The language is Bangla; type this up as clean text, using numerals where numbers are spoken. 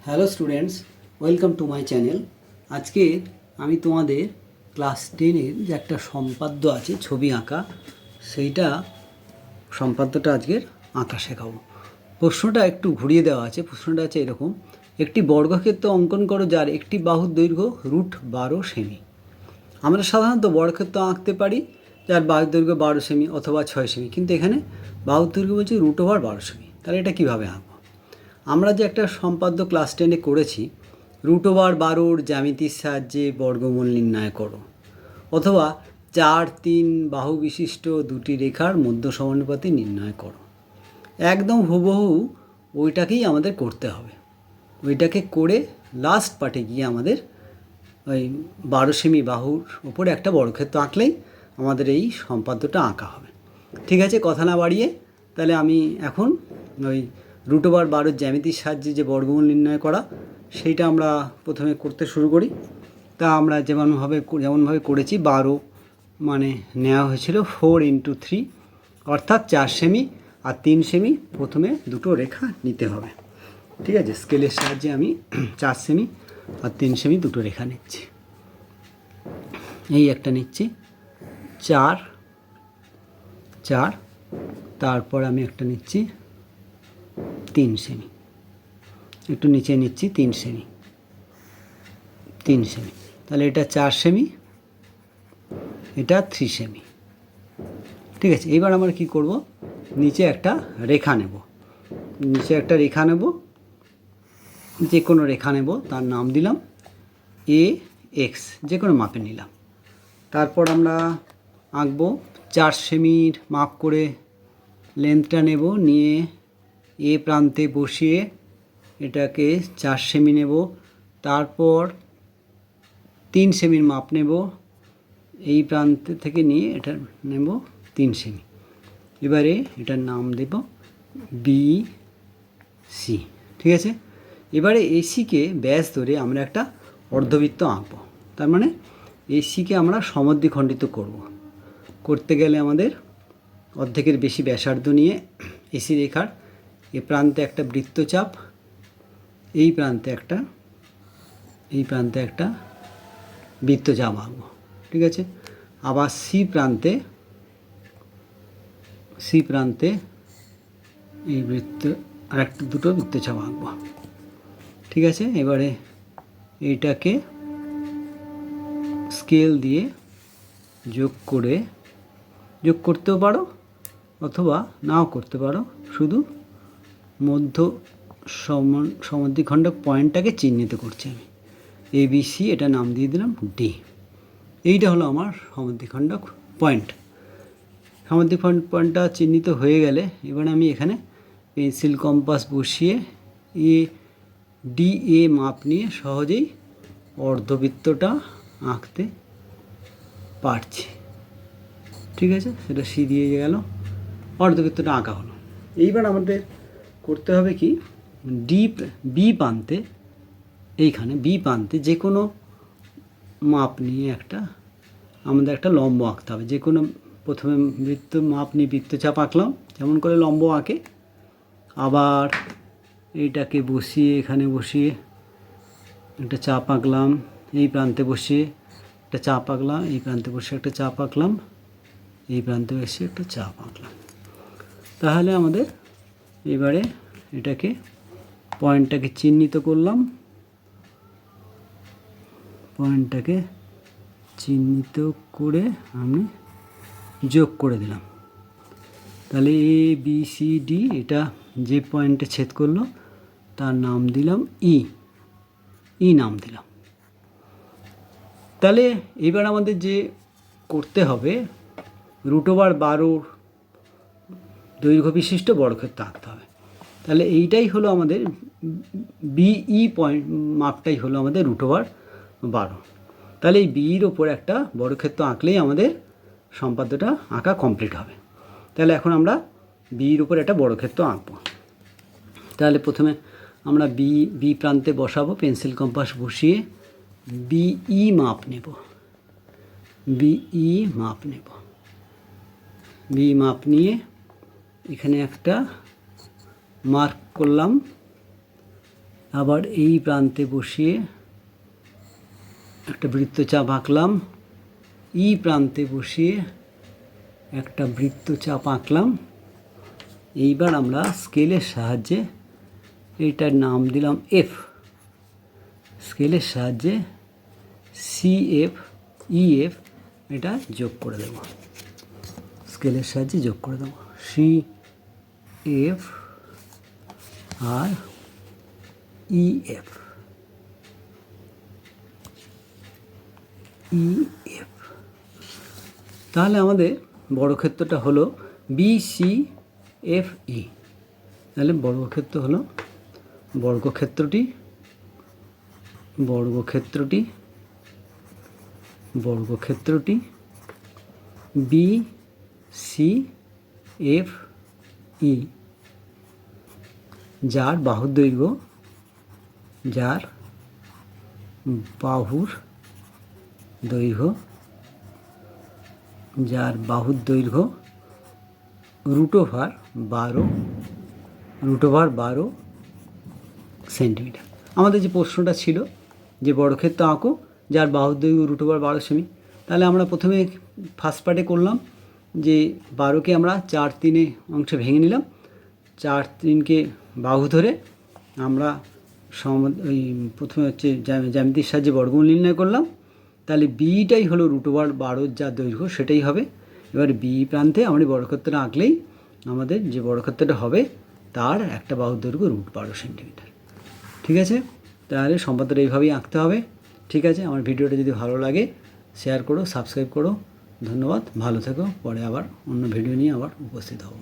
Hello students, welcome to my channel. আজকে আমি তোমাদের ক্লাস 10-এর যে একটা সম্পাদ্য আছে ছবি আঁকা, সেইটা সম্পাদ্যটা আজকের আঁকা শেখাবো। প্রশ্নটা একটু ঘুরিয়ে দেওয়া আছে। প্রশ্নটা আছে এরকম: একটি বর্গক্ষেত্র অঙ্কন করো যার একটি বাহুর দৈর্ঘ্য √12 সেমি। আমরা সাধারণত বর্গক্ষেত্র আঁকতে পারি যার বাহুর দৈর্ঘ্য 12 সেমি অথবা 6 সেমি, কিন্তু এখানে বাহুর দৈর্ঘ্য বলছে √12 সেমি। তাহলে এটা কীভাবে আঁকবো? আমরা যে একটা সম্পাদ্য ক্লাস 10-এ করেছি, √12 জ্যামিতির সাহায্যে বর্গমূল নির্ণয় করো, অথবা 4-3 বাহু বিশিষ্ট দুটি রেখার মধ্য সমানুপাতি নির্ণয় করো। একদম হুবহু ওইটাকেই আমাদের করতে হবে। ওইটাকে করে লাস্ট পার্টে গিয়ে আমাদের ওই 12 সেমি বাহুর উপরে একটা বর্গক্ষেত্র আঁকলেই আমাদের এই সম্পাদ্যটা আঁকা হবে। ঠিক আছে, কথা না বাড়িয়ে তাহলে আমি এখন ওই √12 জ্যামিতির সাহায্যে যে বর্গমূল নির্ণয় করা, সেইটা আমরা প্রথমে করতে শুরু করি। তা আমরা যেমনভাবে করেছি, 12 মানে নেওয়া হয়েছিল 4×3, অর্থাৎ 4 সেমি আর 3 সেমি প্রথমে দুটো রেখা নিতে হবে। ঠিক আছে, স্কেলের সাহায্যে আমি 4 সেমি আর 3 সেমি দুটো রেখা নিচ্ছি। এই একটা নিচ্ছি 4, তারপর আমি একটা নিচ্ছি 3 সেমি, একটু নিচে নিচ্ছি 3 সেমি, তাহলে এটা 4 সেমি, এটা 3 সেমি। ঠিক আছে, এবার আমরা কি করব, নিচে একটা রেখা নেব, যে কোনো রেখা নেব, তার নাম দিলাম AX, যে কোনো মাপে নিলাম। তারপর আমরা আঁকবো 4 সেমির মাপ করে লেন্থটা নেব, নিয়ে এ প্রান্তে বসিয়ে এটাকে 4 সেমি নেব। তারপর 3 সেমির মাপ নেব, এই প্রান্ত থেকে নিয়ে এটা নেব 3 সেমি। এবারে এটার নাম দেব BC। ঠিক আছে, এবারে এসিকে ব্যাস ধরে আমরা একটা অর্ধবৃত্ত আঁকবো। তার মানে এসিকে আমরা সমদ্বিখণ্ডিত করতে গেলে আমাদের অর্ধেকের বেশি ব্যাসার্ধ নিয়ে এসি রেখার এ প্রান্তে একটা বৃত্তচাপ, এই প্রান্তে একটা বৃত্তচাপ আঁকবো। ঠিক আছে, আবার সি প্রান্তে এই দুটো বৃত্তচাপ আঁকবো। ঠিক আছে, এবারে এইটাকে স্কেল দিয়ে যোগ করতেও পারো অথবা নাও করতে পারো, শুধু মধ্য সমদ্বিখণ্ডক পয়েন্টটাকে চিহ্নিত করছি আমি, ABC, এটা নাম দিয়ে দিলাম D। এইটা হলো আমার সমদ্বিখণ্ডক পয়েন্ট। পয়েন্টটা চিহ্নিত হয়ে গেলে এবার আমি এখানে পেন্সিল কম্পাস বসিয়ে DA মাপ নিয়ে সহজেই অর্ধবৃত্তটা আঁকতে পারছি। ঠিক আছে, সেটা সি দিয়ে গেল, অর্ধবৃত্তটা আঁকা হলো। এইবার আমাদের করতে হবে কি, বি প্রান্তে যে কোনো মাপ নিয়ে আমাদের একটা লম্ব আঁকতে হবে। যে কোনো প্রথমে মাপ নিয়ে বৃত্তচাপ আঁকলাম, যেমন করে লম্ব আঁকে। আবার এইটাকে এখানে বসিয়ে একটা চাপ আঁকলাম, এই প্রান্তে বসিয়ে একটা চাপ আঁকলাম, এই প্রান্তে বসে একটা চাপ আঁকলাম, এই প্রান্তে বসে একটা চাপ আঁকলাম। তাহলে আমাদের এবারে এটাকে পয়েন্টটাকে চিহ্নিত করলাম, পয়েন্টটাকে চিহ্নিত করে আমি যোগ করে দিলাম। তাহলে ABCD, এটা যে পয়েন্টে ছেদ করলো তার নাম দিলাম ই নাম দিলাম। তাহলে এবার আমাদের যে করতে হবে, √12 দৈর্ঘ্য বিশিষ্ট বর্গক্ষেত্র আঁকতে হবে। তাহলে এইটাই হলো আমাদের BE পয়েন্ট, মাপটাই হলো আমাদের √12। তাহলে এই বির ওপর একটা বর্গক্ষেত্র আঁকলেই আমাদের সম্পাদ্যটা আঁকা কমপ্লিট হবে। তাহলে এখন আমরা বির উপর একটা বর্গক্ষেত্র আঁকবো। তাহলে প্রথমে আমরা বি প্রান্তে বসাবো, পেন্সিল কম্পাস বসিয়ে BE মাপ নেব, বি মাপ নিয়ে এখানে একটা মার্ক করলাম, আবার এই প্রান্তে বসিয়ে একটা বৃত্তচাপ আঁকলাম, ই প্রান্তে বসিয়ে একটা বৃত্তচাপ আঁকলাম। এইবার আমরা স্কেলের সাহায্যে এটার নাম দিলাম এফ, স্কেলের সাহায্যে CF EF এটা যোগ করে দেব, স্কেলের সাহায্যে যোগ করে দেব CF আর EF। তাহলে আমাদের বর্গক্ষেত্রটা হলো BCFE। তাহলে বর্গক্ষেত্র হলো বর্গক্ষেত্রটি BCFE, যার বাহুর দৈর্ঘ্য √12 সেন্টিমিটার। আমাদের যে প্রশ্নটা ছিল যে বর্গক্ষেত্র আঁকো যার বাহুর দৈর্ঘ্য √12 সেমি, তাহলে আমরা প্রথমে ফার্স্ট পার্টে করলাম যে 12কে আমরা 4/3 অংশে ভেঙে নিলাম, 4/3কে বাহু ধরে আমরা ওই প্রথমে হচ্ছে জ্যামিতির সাহায্যে বর্গমূল নির্ণয় করলাম। তাহলে বিটাই হলো √12 যা দৈর্ঘ্য সেটাই হবে। এবার বি প্রান্তে আমরা বর্গক্ষেত্রটা আঁকলেই আমাদের যে বর্গক্ষেত্রটা হবে তার একটা বাহুর দৈর্ঘ্য √12 সেন্টিমিটার। ঠিক আছে, তাহলে সম্পাদ্যটা এইভাবেই আঁকতে হবে। ঠিক আছে, আমার ভিডিওটা যদি ভালো লাগে শেয়ার করো, সাবস্ক্রাইব করো। ধন্যবাদ, ভালো থেকো। পরে আবার অন্য ভিডিও নিয়ে আবার উপস্থিত হবো।